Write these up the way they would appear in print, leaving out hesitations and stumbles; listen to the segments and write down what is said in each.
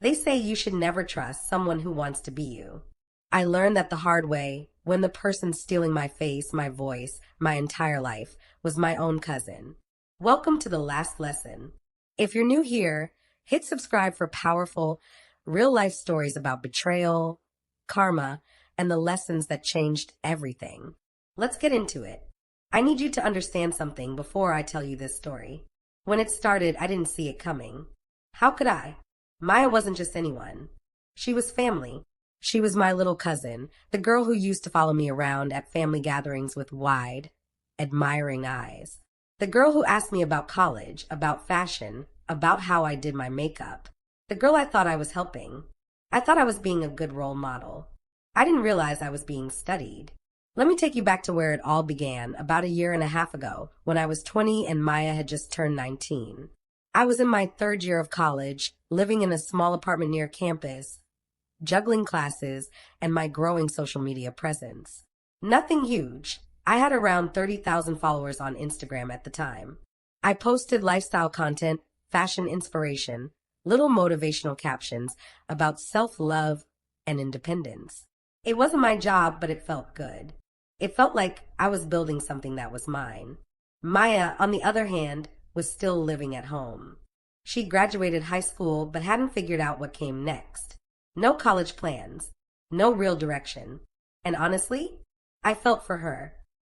They say you should never trust someone who wants to be you. I learned that the hard way when the person stealing my face, my voice, my entire life was my own cousin. Welcome to the last lesson. If you're new here, hit subscribe for powerful, real life stories about betrayal, karma, and the lessons that changed everything. Let's get into it. I need you to understand something before I tell you this story. When it started, I didn't see it coming. How could I? Maya wasn't just anyone. She was family. She was my little cousin, the girl who used to follow me around at family gatherings with wide, admiring eyes. The girl who asked me about college, about fashion, about how I did my makeup. The girl I thought I was helping. I thought I was being a good role model. I didn't realize I was being studied. Let me take you back to where it all began, about a year and a half ago, when I was 20 and Maya had just turned 19. I was in my third year of college, living in a small apartment near campus, juggling classes, and my growing social media presence. Nothing huge. I had around 30,000 followers on Instagram at the time. I posted lifestyle content, fashion inspiration, little motivational captions about self-love and independence. It wasn't my job, but it felt good. It felt like I was building something that was mine. Maya, on the other hand, was still living at home. She graduated high school but hadn't figured out what came next. No college plans, no real direction. And honestly, I felt for her.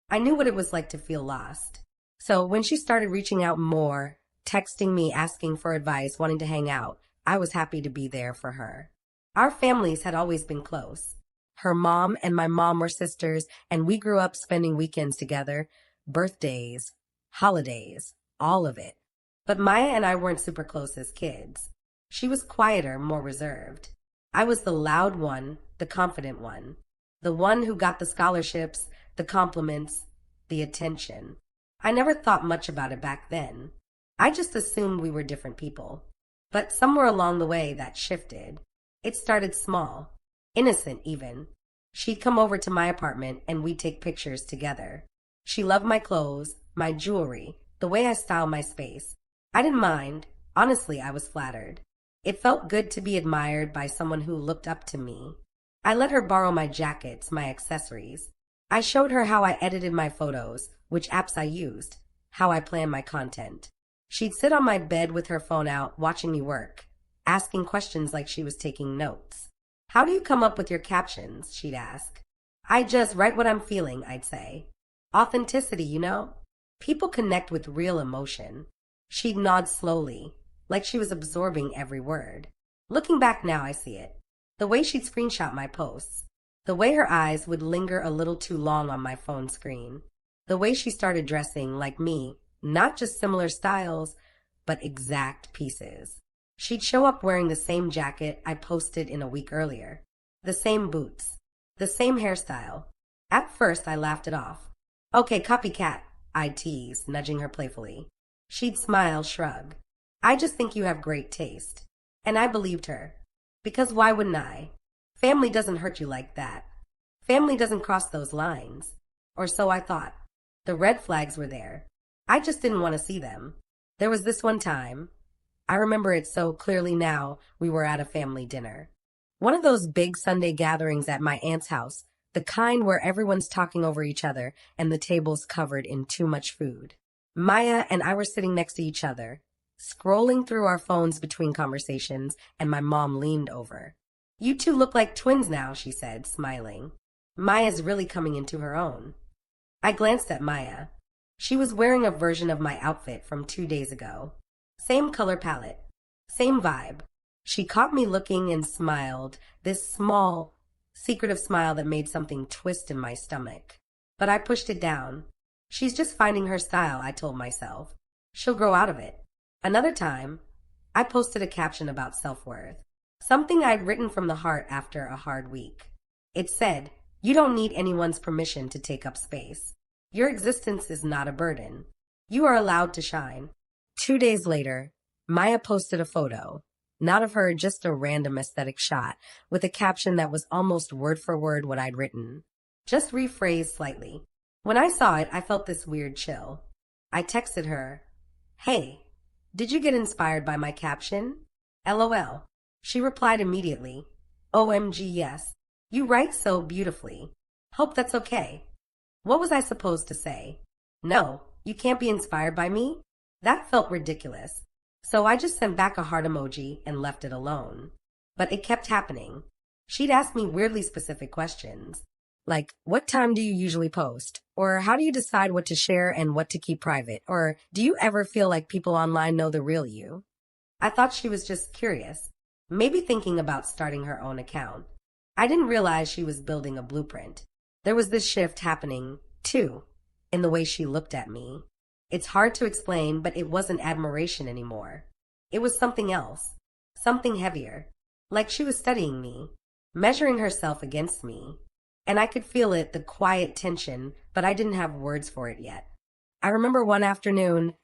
I knew what it was like to feel lost. So when she started reaching out more, texting me, asking for advice, wanting to hang out, I was happy to be there for her. Our families had always been close. Her mom and my mom were sisters, and we grew up spending weekends together, birthdays, holidays, all of it. But Maya and I weren't super close as kids. She was quieter, more reserved. I was the loud one, the confident one, the one who got the scholarships, the compliments, the attention. I never thought much about it back then. I just assumed we were different people. But somewhere along the way that shifted. It started small, innocent even. She'd come over to my apartment and we'd take pictures together. She loved my clothes, my jewelry, the way I styled my space. I didn't mind. Honestly, I was flattered. It felt good to be admired by someone who looked up to me. I let her borrow my jackets, my accessories. I showed her how I edited my photos, which apps I used, how I planned my content. She'd sit on my bed with her phone out, watching me work, asking questions like she was taking notes. "How do you come up with your captions?" she'd ask. "I just write what I'm feeling," I'd say. Authenticity, you know? People connect with real emotion. She'd nod slowly, like she was absorbing every word. Looking back now, I see it. The way she'd screenshot my posts. The way her eyes would linger a little too long on my phone screen. The way she started dressing like me, not just similar styles, but exact pieces. She'd show up wearing the same jacket I posted in a week earlier. The same boots. The same hairstyle. At first, I laughed it off. "Okay, copycat," I'd tease, nudging her playfully. She'd smile, shrug. "I just think you have great taste." And I believed her. Because why wouldn't I? Family doesn't hurt you like that. Family doesn't cross those lines. Or so I thought. The red flags were there. I just didn't want to see them. There was this one time. I remember it so clearly now. We were at a family dinner. One of those big Sunday gatherings at my aunt's house, the kind where everyone's talking over each other and the table's covered in too much food. Maya and I were sitting next to each other, scrolling through our phones between conversations, and my mom leaned over. "You two look like twins now," she said, smiling. "Maya's really coming into her own." I glanced at Maya. She was wearing a version of my outfit from 2 days ago. Same color palette. Same vibe. She caught me looking and smiled, this small, secretive smile that made something twist in my stomach. But I pushed it down. She's just finding her style, I told myself. She'll grow out of it. Another time, I posted a caption about self-worth. Something I'd written from the heart after a hard week. It said, "You don't need anyone's permission to take up space. Your existence is not a burden. You are allowed to shine." 2 days later, Maya posted a photo. Not of her, just a random aesthetic shot, with a caption that was almost word for word what I'd written. Just rephrased slightly. When I saw it, I felt this weird chill. I texted her, "Hey, did you get inspired by my caption? LOL." She replied immediately. OMG, yes. You write so beautifully. Hope that's okay. What was I supposed to say? No, you can't be inspired by me? That felt ridiculous. So I just sent back a heart emoji and left it alone. But it kept happening. She'd ask me weirdly specific questions. Like, what time do you usually post? Or how do you decide what to share and what to keep private? Or do you ever feel like people online know the real you? I thought she was just curious, maybe thinking about starting her own account. I didn't realize she was building a blueprint. There was this shift happening, too, in the way she looked at me. It's hard to explain, but it wasn't admiration anymore. It was something else, something heavier, like she was studying me, measuring herself against me. And I could feel it, the quiet tension, but I didn't have words for it yet. I remember one afternoon,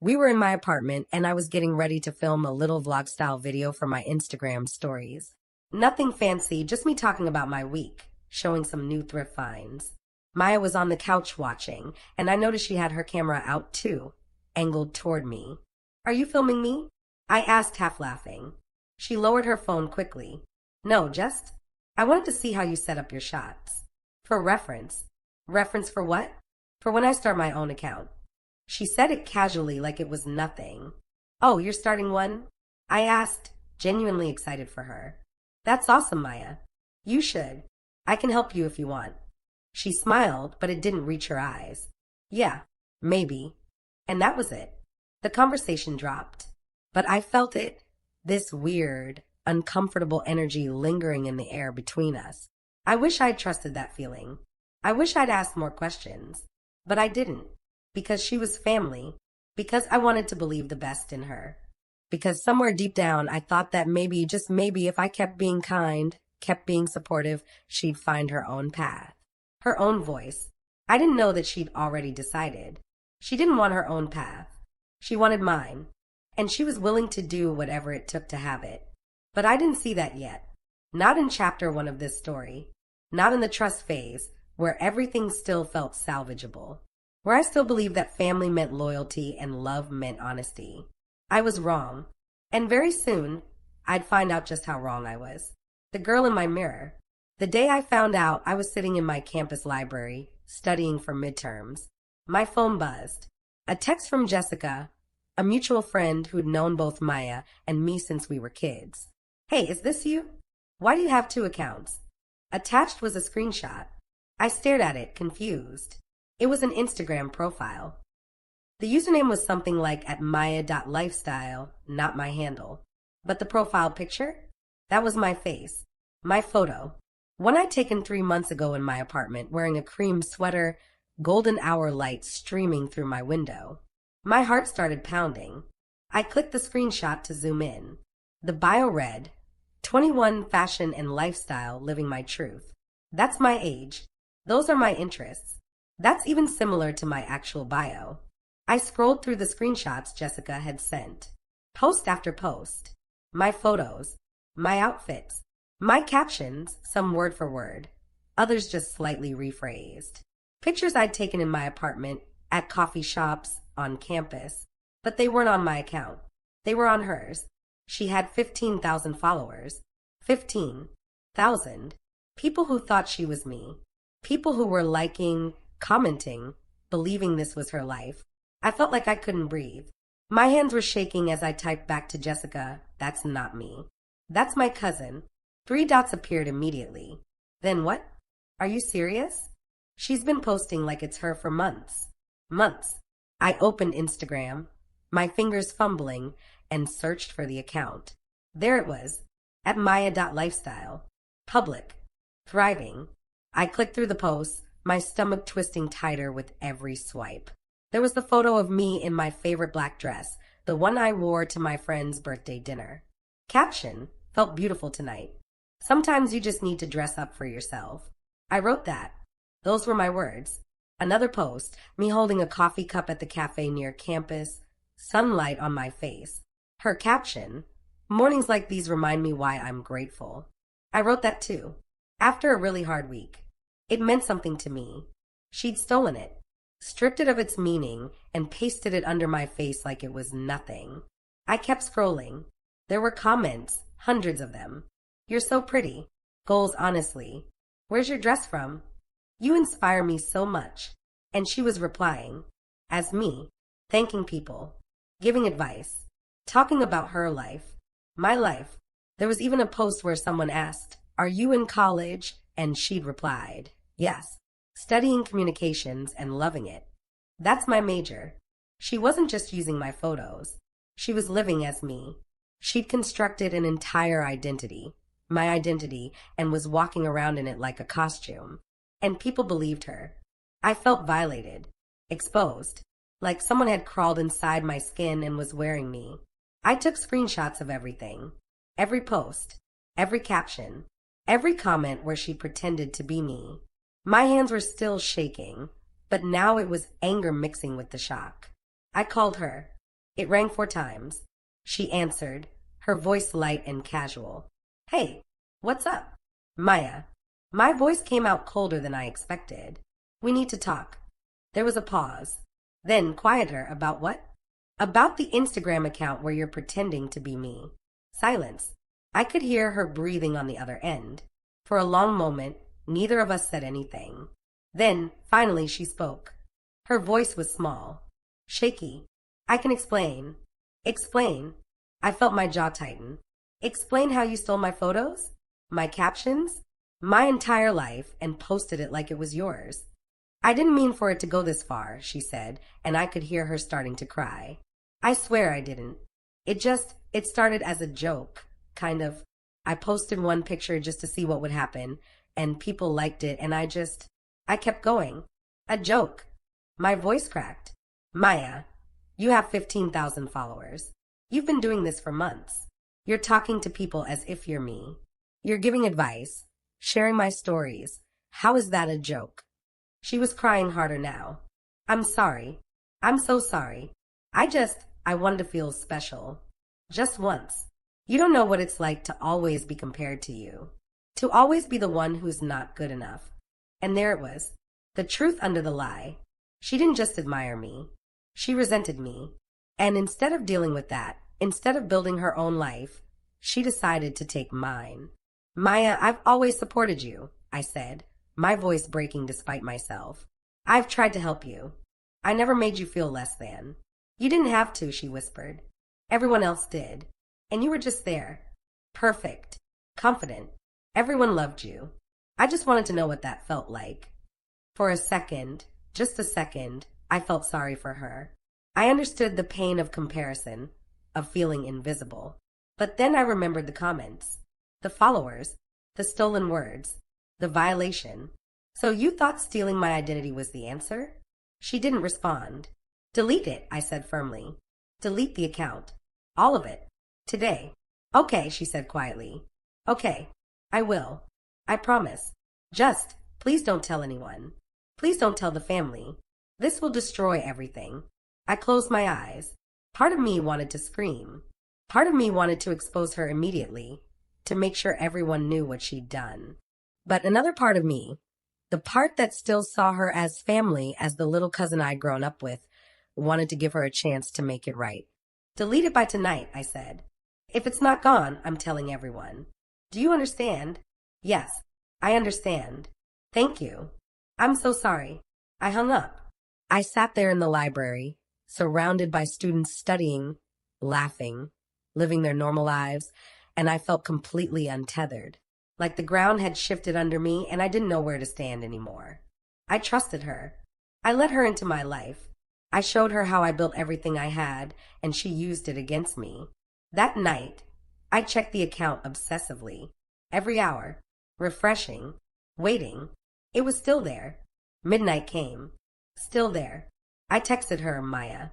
we were in my apartment and I was getting ready to film a little vlog-style video for my Instagram stories. Nothing fancy, just me talking about my week, showing some new thrift finds. Maya was on the couch watching, and I noticed she had her camera out too, angled toward me. Are you filming me? I asked, half laughing. She lowered her phone quickly. No, just, I wanted to see how you set up your shots. For reference. Reference for what? For when I start my own account. She said it casually like it was nothing. Oh, you're starting one? I asked, genuinely excited for her. That's awesome, Maya. You should. I can help you if you want. She smiled, but it didn't reach her eyes. Yeah, maybe. And that was it. The conversation dropped. But I felt it, this weird, uncomfortable energy lingering in the air between us. I wish I'd trusted that feeling. I wish I'd asked more questions. But I didn't. Because she was family. Because I wanted to believe the best in her. Because somewhere deep down, I thought that maybe, just maybe, if I kept being kind, kept being supportive, she'd find her own path. Her own voice. I didn't know that she'd already decided. She didn't want her own path. She wanted mine. And she was willing to do whatever it took to have it. But I didn't see that yet. Not in chapter 1 of this story. Not in the trust phase, where everything still felt salvageable. Where I still believed that family meant loyalty and love meant honesty. I was wrong. And very soon, I'd find out just how wrong I was. The girl in my mirror. The day I found out, I was sitting in my campus library, studying for midterms. My phone buzzed. A text from Jessica, a mutual friend who'd known both Maya and me since we were kids. Hey, is this you? Why do you have 2 accounts? Attached was a screenshot. I stared at it, confused. It was an Instagram profile. The username was something like @maya.lifestyle, not my handle. But the profile picture? That was my face. My photo. One I'd taken 3 months ago in my apartment, wearing a cream sweater, golden hour light streaming through my window. My heart started pounding. I clicked the screenshot to zoom in. The bio read, 21, fashion and lifestyle, living my truth. That's my age. Those are my interests. That's even similar to my actual bio. I scrolled through the screenshots Jessica had sent. Post after post. My photos. My outfits. My captions, some word for word. Others just slightly rephrased. Pictures I'd taken in my apartment, at coffee shops, on campus. But they weren't on my account. They were on hers. She had 15,000 followers. 15,000. People who thought she was me. People who were liking, commenting, believing this was her life. I felt like I couldn't breathe. My hands were shaking as I typed back to Jessica, that's not me. That's my cousin. 3 dots appeared immediately. Then what? Are you serious? She's been posting like it's her for months. Months. I opened Instagram, my fingers fumbling, and searched for the account. There it was, @maya.lifestyle. Public. Thriving. I clicked through the posts, my stomach twisting tighter with every swipe. There was the photo of me in my favorite black dress, the one I wore to my friend's birthday dinner. Caption, felt beautiful tonight. Sometimes you just need to dress up for yourself. I wrote that. Those were my words. Another post, me holding a coffee cup at the cafe near campus, sunlight on my face. Her caption, mornings like these remind me why I'm grateful. I wrote that too. After a really hard week. It meant something to me. She'd stolen it, stripped it of its meaning, and pasted it under my face like it was nothing. I kept scrolling. There were comments, hundreds of them. You're so pretty. Goals, honestly. Where's your dress from? You inspire me so much. And she was replying, as me, thanking people, giving advice, talking about her life, my life. There was even a post where someone asked, "Are you in college?" And she'd replied, "Yes, studying communications and loving it. That's my major." She wasn't just using my photos. She was living as me. She'd constructed an entire identity, my identity, and was walking around in it like a costume. And people believed her. I felt violated, exposed, like someone had crawled inside my skin and was wearing me. I took screenshots of everything, every post, every caption, every comment where she pretended to be me. My hands were still shaking, but now it was anger mixing with the shock. I called her. It rang 4 times. She answered, her voice light and casual. "Hey, what's up?" "Maya." My voice came out colder than I expected. "We need to talk." There was a pause. Then quieter. "About what?" "About the Instagram account where you're pretending to be me." Silence. I could hear her breathing on the other end. For a long moment, neither of us said anything. Then, finally, she spoke. Her voice was small, shaky. "I can explain." "Explain." I felt my jaw tighten. "Explain how you stole my photos? My captions? My entire life, and posted it like it was yours." "I didn't mean for it to go this far," she said, and I could hear her starting to cry. "I swear I didn't. It started as a joke, kind of. I posted one picture just to see what would happen, and people liked it, and I kept going. A joke." My voice cracked. "Maya, you have 15,000 followers. You've been doing this for months. You're talking to people as if you're me. You're giving advice, sharing my stories. How is that a joke?" She was crying harder now. "I'm sorry. I'm so sorry. I wanted to feel special. Just once. You don't know what it's like to always be compared to you. To always be the one who's not good enough." And there it was. The truth under the lie. She didn't just admire me. She resented me. And instead of dealing with that, instead of building her own life, she decided to take mine. "Maya, I've always supported you," I said, my voice breaking despite myself. "I've tried to help you. I never made you feel less than." "You didn't have to," she whispered. "Everyone else did. And you were just there. Perfect. Confident. Everyone loved you. I just wanted to know what that felt like." For a second, just a second, I felt sorry for her. I understood the pain of comparison, of feeling invisible. But then I remembered the comments, the followers, the stolen words, the violation. "So you thought stealing my identity was the answer?" She didn't respond. "Delete it," I said firmly. "Delete the account. All of it. Today." "Okay," she said quietly. "Okay, I will. I promise. Just, please don't tell anyone. Please don't tell the family. This will destroy everything." I closed my eyes. Part of me wanted to scream. Part of me wanted to expose her immediately, to make sure everyone knew what she'd done. But another part of me, the part that still saw her as family, as the little cousin I'd grown up with, wanted to give her a chance to make it right. "Delete it by tonight," I said. "If it's not gone, I'm telling everyone. Do you understand?" "Yes, I understand. Thank you. I'm so sorry." I hung up. I sat there in the library, surrounded by students studying, laughing, living their normal lives, and I felt completely untethered, like the ground had shifted under me and I didn't know where to stand anymore. I trusted her. I let her into my life. I showed her how I built everything I had, and she used it against me. That night, I checked the account obsessively, every hour, refreshing, waiting. It was still there. Midnight came. Still there. I texted her, "Maya,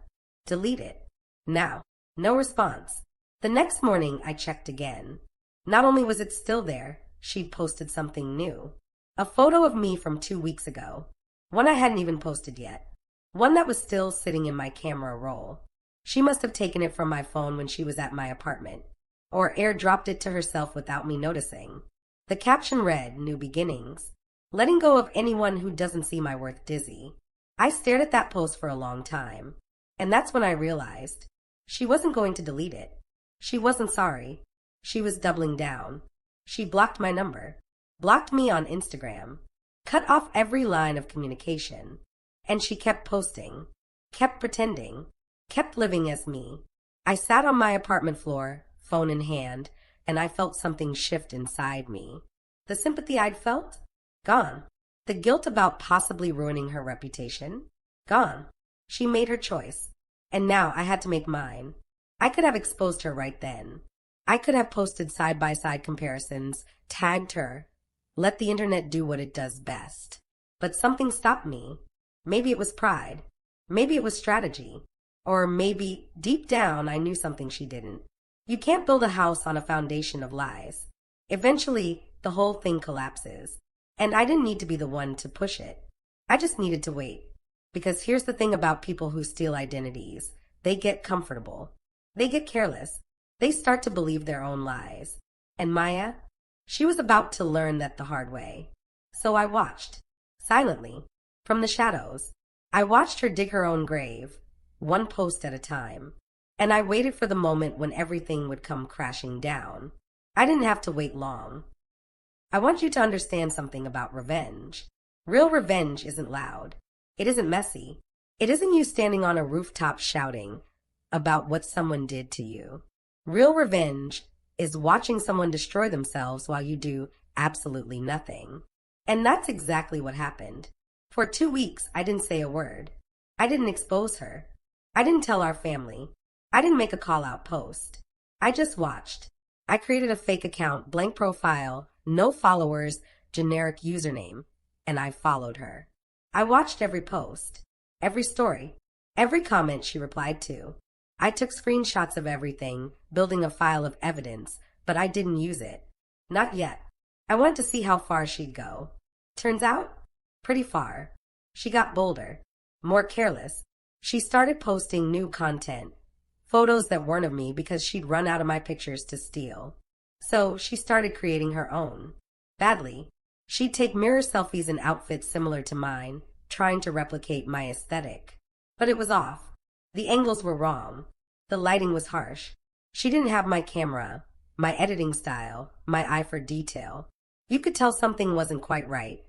delete it. Now." No response. The next morning, I checked again. Not only was it still there, she'd posted something new. A photo of me from 2 weeks ago. One I hadn't even posted yet. One that was still sitting in my camera roll. She must have taken it from my phone when she was at my apartment, or airdropped it to herself without me noticing. The caption read, "New beginnings. Letting go of anyone who doesn't see my worth dizzy." I stared at that post for a long time, and that's when I realized she wasn't going to delete it. She wasn't sorry. She was doubling down. She blocked my number, blocked me on Instagram, cut off every line of communication. And she kept posting, kept pretending, kept living as me. I sat on my apartment floor, phone in hand, and I felt something shift inside me. The sympathy I'd felt? Gone. The guilt about possibly ruining her reputation? Gone. She made her choice, and now I had to make mine. I could have exposed her right then. I could have posted side-by-side comparisons, tagged her, let the internet do what it does best. But something stopped me. Maybe it was pride. Maybe it was strategy. Or maybe, deep down, I knew something she didn't. You can't build a house on a foundation of lies. Eventually, the whole thing collapses. And I didn't need to be the one to push it. I just needed to wait. Because here's the thing about people who steal identities. They get comfortable. They get careless. They start to believe their own lies. And Maya? She was about to learn that the hard way. So I watched. Silently. From the shadows. I watched her dig her own grave. One post at a time. And I waited for the moment when everything would come crashing down. I didn't have to wait long. I want you to understand something about revenge. Real revenge isn't loud. It isn't messy. It isn't you standing on a rooftop shouting about what someone did to you. Real revenge is watching someone destroy themselves while you do absolutely nothing. And that's exactly what happened. For 2 weeks, I didn't say a word. I didn't expose her. I didn't tell our family. I didn't make a call-out post. I just watched. I created a fake account, blank profile, no followers, generic username, and I followed her. I watched every post, every story, every comment she replied to. I took screenshots of everything, building a file of evidence, but I didn't use it. Not yet. I wanted to see how far she'd go. Turns out, pretty far. She got bolder, more careless. She started posting new content, photos that weren't of me because she'd run out of my pictures to steal. So she started creating her own. Badly. She'd take mirror selfies in outfits similar to mine, trying to replicate my aesthetic. But it was off. The angles were wrong. The lighting was harsh. She didn't have my camera, my editing style, my eye for detail. You could tell something wasn't quite right,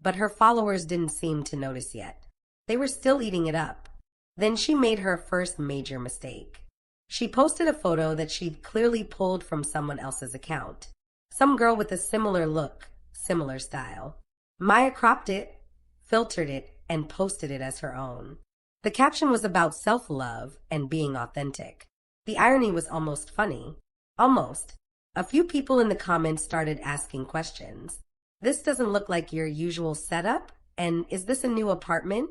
but her followers didn't seem to notice yet. They were still eating it up. Then she made her first major mistake. She posted a photo that she'd clearly pulled from someone else's account. Some girl with a similar look, similar style. Maya cropped it, filtered it, and posted it as her own. The caption was about self-love and being authentic. The irony was almost funny. Almost. A few people in the comments started asking questions. This doesn't look like your usual setup, and is this a new apartment?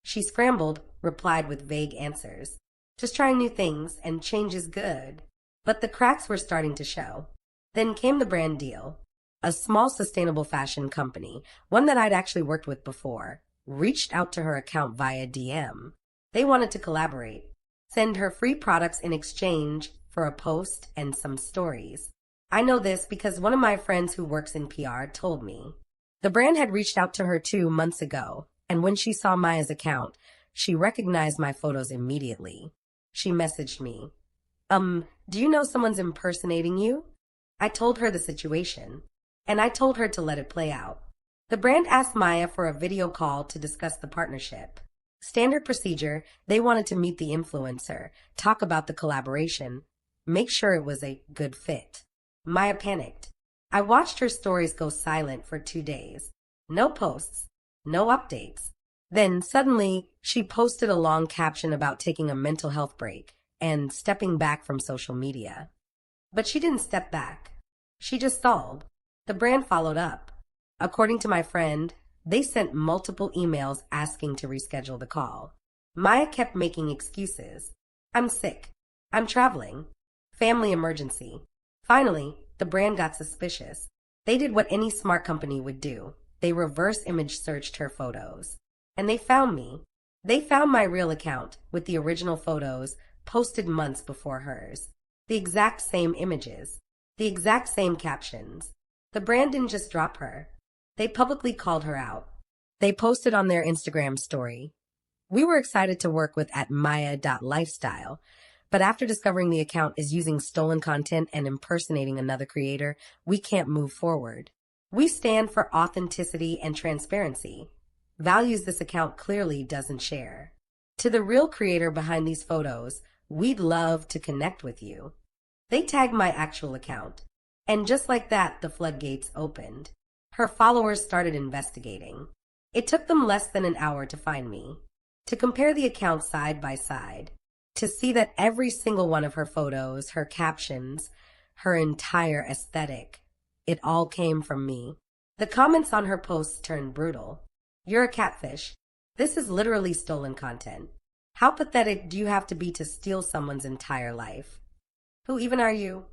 She scrambled, replied with vague answers. Just trying new things, and change is good. But the cracks were starting to show. Then came the brand deal. A small sustainable fashion company, one that I'd actually worked with before, reached out to her account via DM. They wanted to collaborate, send her free products in exchange for a post and some stories. I know this because one of my friends who works in PR told me. The brand had reached out to her 2 months ago, and when she saw Maya's account, she recognized my photos immediately. She messaged me, do you know someone's impersonating you? I told her the situation, and I told her to let it play out. The brand asked Maya for a video call to discuss the partnership. Standard procedure, they wanted to meet the influencer, talk about the collaboration, make sure it was a good fit. Maya panicked. I watched her stories go silent for 2 days. No posts, no updates. Then suddenly, she posted a long caption about taking a mental health break and stepping back from social media. But she didn't step back. She just stalled. The brand followed up. According to my friend, they sent multiple emails asking to reschedule the call. Maya kept making excuses. I'm sick. I'm traveling. Family emergency. Finally, the brand got suspicious. They did what any smart company would do. They reverse image searched her photos. And they found me. They found my real account with the original photos posted months before hers. The exact same images. The exact same captions. The brand didn't just drop her. They publicly called her out. They posted on their Instagram story. We were excited to work with @Maya.lifestyle, But after discovering the account is using stolen content and impersonating another creator, we can't move forward. We stand for authenticity and transparency, values this account clearly doesn't share. To the real creator behind these photos, we'd love to connect with you. They tagged my actual account, and just like that, the floodgates opened. Her followers started investigating. It took them less than an hour to find me, to compare the accounts side by side, to see that every single one of her photos, her captions, her entire aesthetic, it all came from me. The comments on her posts turned brutal. You're a catfish. This is literally stolen content. How pathetic do you have to be to steal someone's entire life? Who even are you?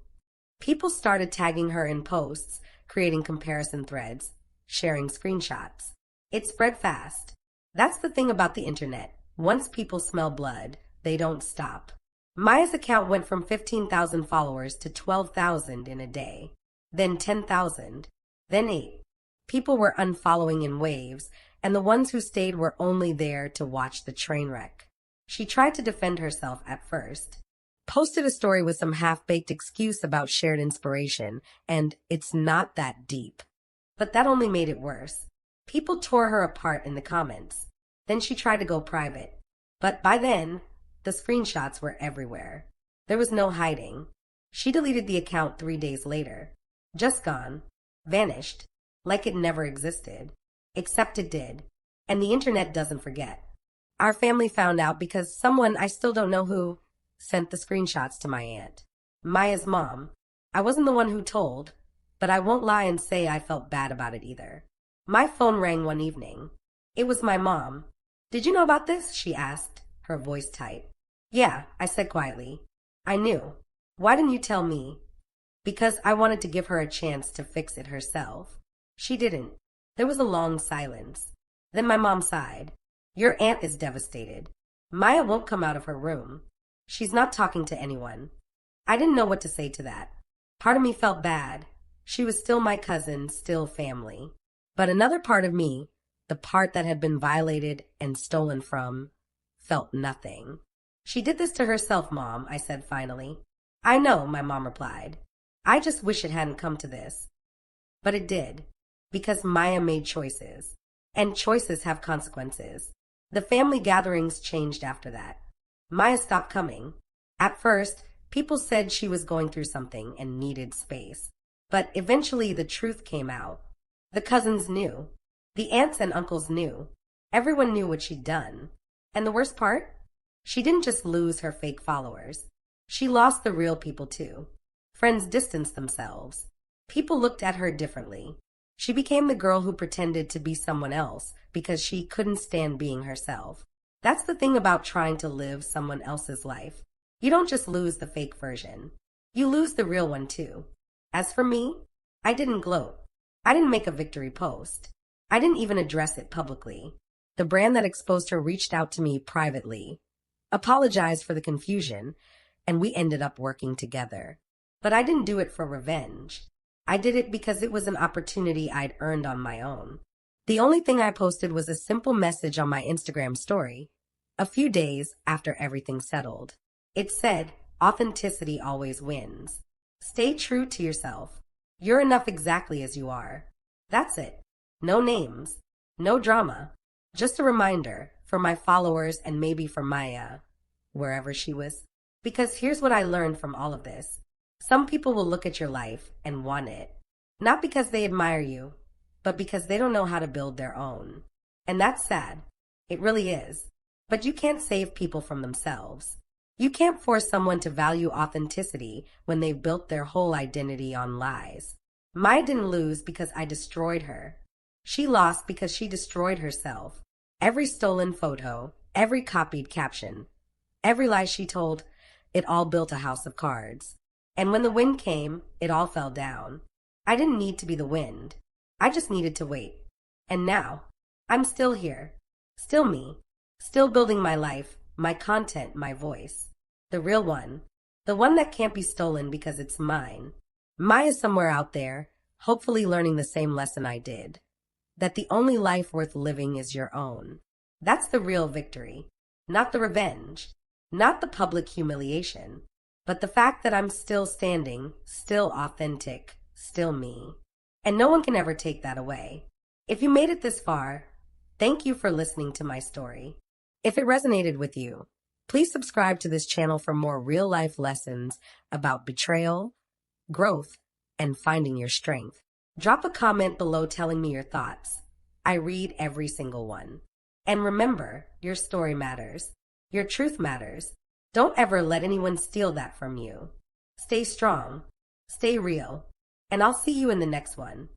People started tagging her in posts, creating comparison threads, sharing screenshots. It spread fast. That's the thing about the internet. Once people smell blood, they don't stop. Maya's account went from 15,000 followers to 12,000 in a day, then 10,000, then 8. People were unfollowing in waves, and the ones who stayed were only there to watch the train wreck. She tried to defend herself at first, posted a story with some half-baked excuse about shared inspiration, and it's not that deep. But that only made it worse. People tore her apart in the comments. Then she tried to go private. But by then, the screenshots were everywhere. There was no hiding. She deleted the account 3 days later. Just gone. Vanished. Like it never existed. Except it did. And the internet doesn't forget. Our family found out because someone, I still don't know who, sent the screenshots to my aunt, Maya's mom. I wasn't the one who told, but I won't lie and say I felt bad about it either. My phone rang one evening. It was my mom. Did you know about this? She asked, her voice tight. Yeah, I said quietly. I knew. Why didn't you tell me? Because I wanted to give her a chance to fix it herself. She didn't. There was a long silence. Then my mom sighed. Your aunt is devastated. Maya won't come out of her room. She's not talking to anyone. I didn't know what to say to that. Part of me felt bad. She was still my cousin, still family. But another part of me, the part that had been violated and stolen from, felt nothing. She did this to herself, Mom, I said finally. I know, my mom replied. I just wish it hadn't come to this. But it did, because Maya made choices. And choices have consequences. The family gatherings changed after that. Maya stopped coming. At first, people said she was going through something and needed space. But eventually the truth came out. The cousins knew. The aunts and uncles knew. Everyone knew what she'd done. And the worst part? She didn't just lose her fake followers. She lost the real people too. Friends distanced themselves. People looked at her differently. She became the girl who pretended to be someone else because she couldn't stand being herself. That's the thing about trying to live someone else's life. You don't just lose the fake version. You lose the real one too. As for me, I didn't gloat. I didn't make a victory post. I didn't even address it publicly. The brand that exposed her reached out to me privately, apologized for the confusion, and we ended up working together. But I didn't do it for revenge. I did it because it was an opportunity I'd earned on my own. The only thing I posted was a simple message on my Instagram story, a few days after everything settled. It said, authenticity always wins. Stay true to yourself. You're enough exactly as you are. That's it. No names. No drama. Just a reminder for my followers and maybe for Maya, wherever she was. Because here's what I learned from all of this. Some people will look at your life and want it. Not because they admire you, but because they don't know how to build their own. And that's sad. It really is. But you can't save people from themselves. You can't force someone to value authenticity when they've built their whole identity on lies. Maya didn't lose because I destroyed her. She lost because she destroyed herself. Every stolen photo, every copied caption, every lie she told, it all built a house of cards. And when the wind came, it all fell down. I didn't need to be the wind. I just needed to wait. And now, I'm still here. Still me. Still building my life, my content, my voice. The real one. The one that can't be stolen because it's mine. Maya's somewhere out there, hopefully learning the same lesson I did. That the only life worth living is your own. That's the real victory, not the revenge. Not the public humiliation, but the fact that I'm still standing, still authentic, still me. And no one can ever take that away. If you made it this far, thank you for listening to my story. If it resonated with you, please subscribe to this channel for more real-life lessons about betrayal, growth, and finding your strength. Drop a comment below telling me your thoughts. I read every single one. And remember, your story matters. Your truth matters. Don't ever let anyone steal that from you. Stay strong, stay real, and I'll see you in the next one.